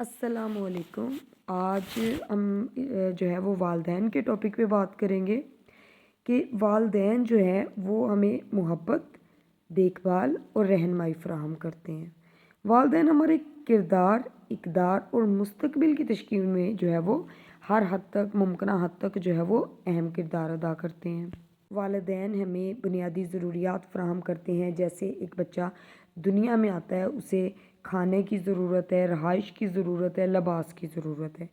السلام علیکم۔ آج ہم جو ہے وہ والدین کے ٹاپک پہ بات کریں گے کہ والدین جو ہے وہ ہمیں محبت، دیکھ بھال اور رہنمائی فراہم کرتے ہیں۔ والدین ہمارے کردار، اقدار اور مستقبل کی تشکیل میں جو ہے وہ ہر حد تک، ممکنہ حد تک جو ہے وہ اہم کردار ادا کرتے ہیں۔ والدین ہمیں بنیادی ضروریات فراہم کرتے ہیں، جیسے ایک بچہ دنیا میں آتا ہے، اسے کھانے کی ضرورت ہے، رہائش کی ضرورت ہے، لباس کی ضرورت ہے۔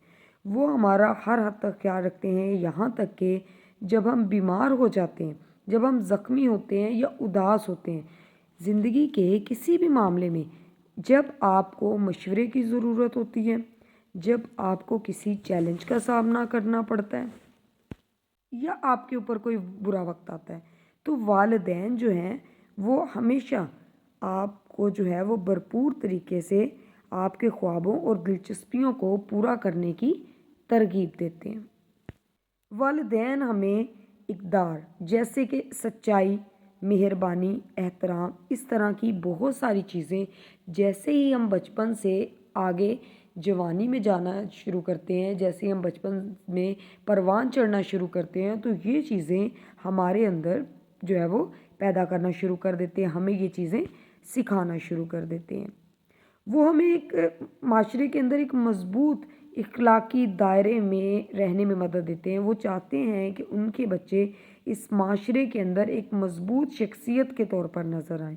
وہ ہمارا ہر حد تک خیال رکھتے ہیں، یہاں تک کہ جب ہم بیمار ہو جاتے ہیں، جب ہم زخمی ہوتے ہیں یا اداس ہوتے ہیں، زندگی کے کسی بھی معاملے میں جب آپ کو مشورے کی ضرورت ہوتی ہے، جب آپ کو کسی چیلنج کا سامنا کرنا پڑتا ہے یا آپ کے اوپر کوئی برا وقت آتا ہے، تو والدین جو ہیں وہ ہمیشہ آپ کو جو ہے وہ بھرپور طریقے سے آپ کے خوابوں اور دلچسپیوں کو پورا کرنے کی ترغیب دیتے ہیں۔ والدین ہمیں اقدار جیسے کہ سچائی، مہربانی، احترام، اس طرح کی بہت ساری چیزیں، جیسے ہی ہم بچپن سے آگے جوانی میں جانا شروع کرتے ہیں، جیسے ہی ہم بچپن میں پروان چڑھنا شروع کرتے ہیں، تو یہ چیزیں ہمارے اندر جو ہے وہ پیدا کرنا شروع کر دیتے ہیں، ہمیں یہ چیزیں سکھانا شروع کر دیتے ہیں۔ وہ ہمیں ایک معاشرے کے اندر ایک مضبوط اخلاقی دائرے میں رہنے میں مدد دیتے ہیں۔ وہ چاہتے ہیں کہ ان کے بچے اس معاشرے کے اندر ایک مضبوط شخصیت کے طور پر نظر آئیں۔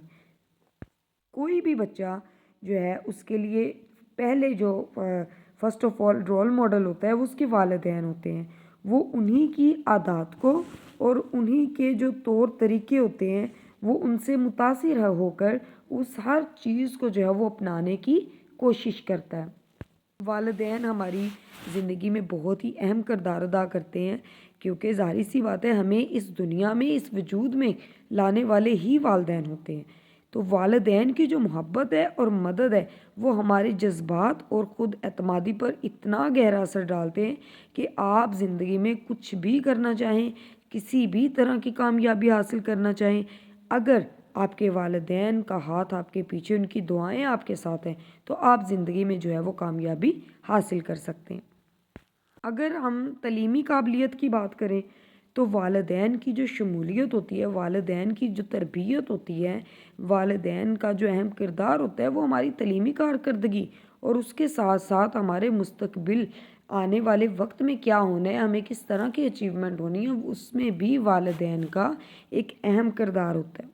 کوئی بھی بچہ جو ہے اس کے لیے پہلے جو first of all role model ہوتا ہے وہ اس کے والدین ہوتے ہیں۔ وہ انہی کی عادات کو اور انہی کے جو طور طریقے ہوتے ہیں وہ ان سے متاثر ہو کر اس ہر چیز کو جو ہے وہ اپنانے کی کوشش کرتا ہے۔ والدین ہماری زندگی میں بہت ہی اہم کردار ادا کرتے ہیں، کیونکہ ظاہر سی بات ہے ہمیں اس دنیا میں، اس وجود میں لانے والے ہی والدین ہوتے ہیں۔ تو والدین کی جو محبت ہے اور مدد ہے وہ ہمارے جذبات اور خود اعتمادی پر اتنا گہرا اثر ڈالتے ہیں کہ آپ زندگی میں کچھ بھی کرنا چاہیں، کسی بھی طرح کی کامیابی حاصل کرنا چاہیں، اگر آپ کے والدین کا ہاتھ آپ کے پیچھے، ان کی دعائیں آپ کے ساتھ ہیں، تو آپ زندگی میں جو ہے وہ کامیابی حاصل کر سکتے ہیں۔ اگر ہم تعلیمی قابلیت کی بات کریں تو والدین کی جو شمولیت ہوتی ہے، والدین کی جو تربیت ہوتی ہے، والدین کا جو اہم کردار ہوتا ہے، وہ ہماری تعلیمی کارکردگی اور اس کے ساتھ ساتھ ہمارے مستقبل آنے والے وقت میں کیا ہونا ہے، ہمیں کس طرح کی اچیومنٹ ہونی ہے، اس میں بھی والدین کا ایک اہم کردار ہوتا ہے۔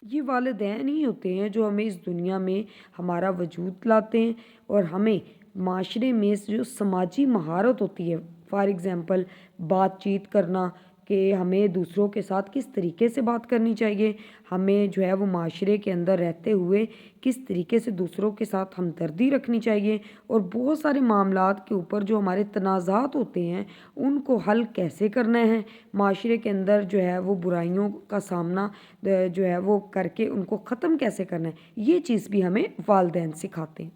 یہ والدین ہی ہوتے ہیں جو ہمیں اس دنیا میں ہمارا وجود لاتے ہیں اور ہمیں معاشرے میں جو سماجی مہارت ہوتی ہے، فار ایگزامپل بات چیت کرنا، کہ ہمیں دوسروں کے ساتھ کس طریقے سے بات کرنی چاہیے، ہمیں جو ہے وہ معاشرے کے اندر رہتے ہوئے کس طریقے سے دوسروں کے ساتھ ہمدردی رکھنی چاہیے، اور بہت سارے معاملات کے اوپر جو ہمارے تنازعات ہوتے ہیں ان کو حل کیسے کرنا ہے، معاشرے کے اندر جو ہے وہ برائیوں کا سامنا جو ہے وہ کر کے ان کو ختم کیسے کرنا ہے، یہ چیز بھی ہمیں والدین سکھاتے ہیں۔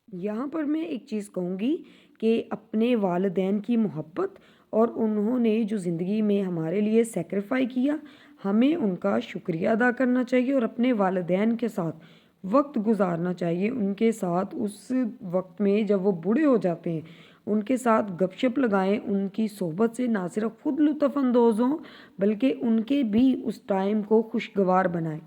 یہاں پر میں ایک چیز کہوں گی کہ اپنے والدین کی محبت اور انہوں نے جو زندگی میں ہمارے لیے سیکریفائی کیا، ہمیں ان کا شکریہ ادا کرنا چاہیے اور اپنے والدین کے ساتھ وقت گزارنا چاہیے۔ ان کے ساتھ اس وقت میں جب وہ بوڑھے ہو جاتے ہیں ان کے ساتھ گپ شپ لگائیں، ان کی صحبت سے نہ صرف خود لطف اندوز ہوں بلکہ ان کے بھی اس ٹائم کو خوشگوار بنائیں۔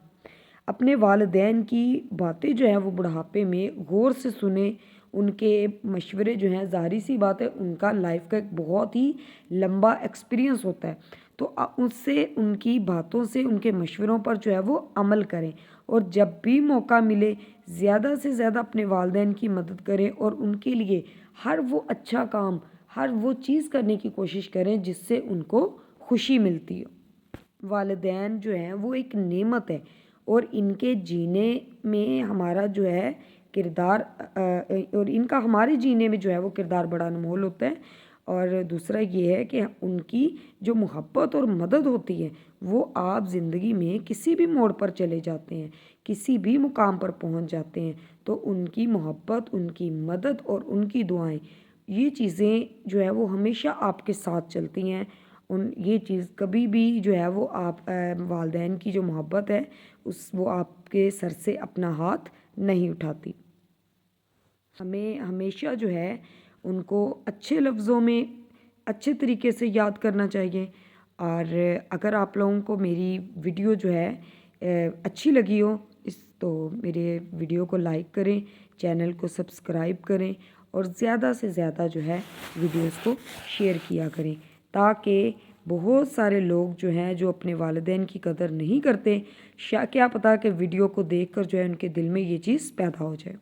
اپنے والدین کی باتیں جو ہیں وہ بڑھاپے میں غور سے سنیں، ان کے مشورے جو ہیں، ظاہری سی بات ہے ان کا لائف کا ایک بہت ہی لمبا ایکسپیرینس ہوتا ہے، تو اس سے، ان کی باتوں سے، ان کے مشوروں پر جو ہے وہ عمل کریں، اور جب بھی موقع ملے زیادہ سے زیادہ اپنے والدین کی مدد کریں اور ان کے لیے ہر وہ اچھا کام، ہر وہ چیز کرنے کی کوشش کریں جس سے ان کو خوشی ملتی ہو۔ والدین جو ہیں وہ ایک نعمت ہے اور ان کے جینے میں ہمارا جو ہے کردار اور ان کا ہمارے جینے میں جو ہے وہ کردار بڑا انمول ہوتا ہے۔ اور دوسرا یہ ہے کہ ان کی جو محبت اور مدد ہوتی ہے وہ آپ زندگی میں کسی بھی موڑ پر چلے جاتے ہیں، کسی بھی مقام پر پہنچ جاتے ہیں، تو ان کی محبت، ان کی مدد اور ان کی دعائیں، یہ چیزیں جو ہے وہ ہمیشہ آپ کے ساتھ چلتی ہیں۔ یہ چیز کبھی بھی جو ہے وہ آپ والدین کی جو محبت ہے وہ آپ کے سر سے اپنا ہاتھ نہیں اٹھاتی۔ ہمیں ہمیشہ جو ہے ان کو اچھے لفظوں میں اچھے طریقے سے یاد کرنا چاہیے۔ اور اگر آپ لوگوں کو میری ویڈیو جو ہے اچھی لگی ہو تو میرے ویڈیو کو لائک کریں، چینل کو سبسکرائب کریں اور زیادہ سے زیادہ جو ہے ویڈیوز کو شیئر کیا کریں، تاکہ بہت سارے لوگ جو ہیں جو اپنے والدین کی قدر نہیں کرتے، کیا پتہ کہ ویڈیو کو دیکھ کر جو ہے ان کے دل میں یہ چیز پیدا ہو جائے۔